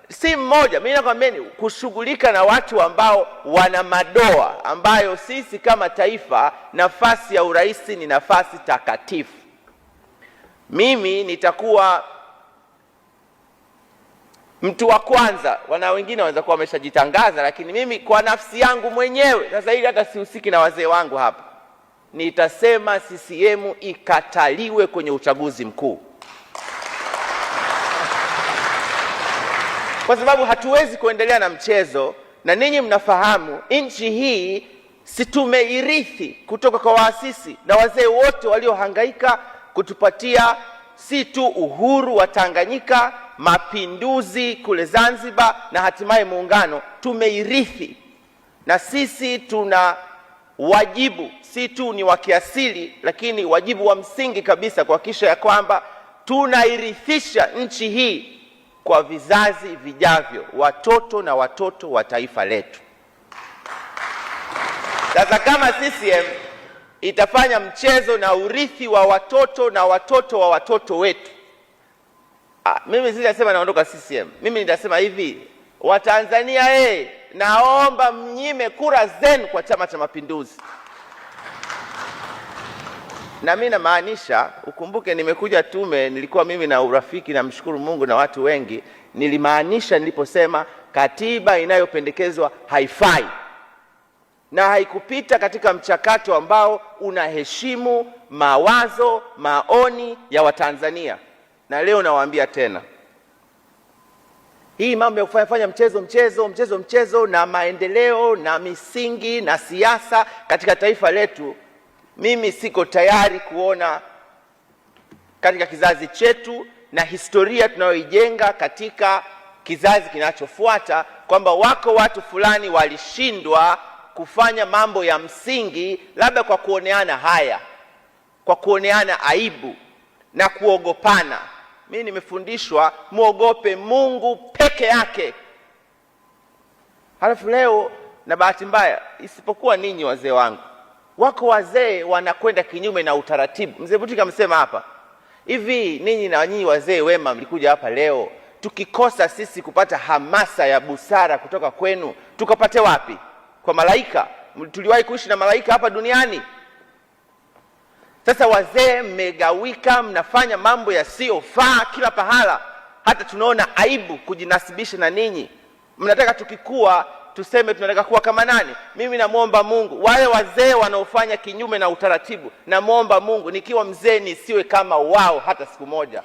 si mmoja. Mimi nakwambia kushughulika na watu ambao wana madoa, ambayo sisi kama taifa, nafasi ya urais ni nafasi takatifu. Mimi nitakuwa mtu wa kwanza, wana wengine wanaweza kuwa wameshajitangaza, lakini mimi kwa nafsi yangu mwenyewe, sasa hivi hata sihusiki na wazee wangu hapa, nitasema CCM ikataliwe kwenye uchaguzi mkuu. Kwa sababu hatuwezi kuendelea na mchezo, na ninyi mnafahamu nchi hii si tumeirithi kutoka kwa waasisi na wazee wote waliohangaika kutupatia si tu uhuru wa Tanganyika, mapinduzi kule Zanzibar na hatimaye muungano. Tumeirithi, na sisi tuna wajibu si tu ni wa kiasili, lakini wajibu wa msingi kabisa kuhakikisha ya kwamba tunairithisha nchi hii kwa vizazi vijavyo, watoto na watoto wa taifa letu. Sasa kama CCM itafanya mchezo na urithi wa watoto na watoto wa watoto wetu, mimi sitasema naondoka CCM. Mimi nitasema hivi, Watanzania naomba mnyime kura zenu kwa Chama cha Mapinduzi. Na mimi namaanisha, ukumbuke nimekuja tume, nilikuwa mimi na urafiki, na mshukuru Mungu na watu wengi, nilimaanisha niliposema katiba inayopendekezwa haifai na haikupita katika mchakato ambao unaheshimu mawazo, maoni ya Watanzania. Na leo nawaambia tena, hii mambo ya kufanya mchezo na maendeleo na misingi na siasa katika taifa letu, mimi siko tayari kuona katika kizazi chetu na historia tunayoijenga katika kizazi kinachofuata, kwamba wako watu fulani walishindwa kufanya mambo ya msingi, labda kwa kuoneana haya, kwa kuoneana aibu na kuogopana. Mimi nimefundishwa muogope Mungu peke yake. Halafu leo, na bahati mbaya, isipokuwa ninyi wazee wangu, wako wazee wanakwenda kinyume na utaratibu. Mzee Butika amesema hapa hivi, ninyi na nyinyi wazee wema mlikuja hapa leo, tukikosa sisi kupata hamasa ya busara kutoka kwenu, tukapate wapi? Kwa malaika? Tuliwahi kuishi na malaika hapa duniani? Sasa wazee mmegawika, mnafanya mambo yasiyofaa kila pahala, hata tunaona aibu kujinasibisha na ninyi. Mnataka tukikua tuseme tunataka kuwa kama nani? Mimi namuomba Mungu wale wazee wanaofanya kinyume na utaratibu, namuomba Mungu nikiwa mzee nisiwe kama wao hata siku moja.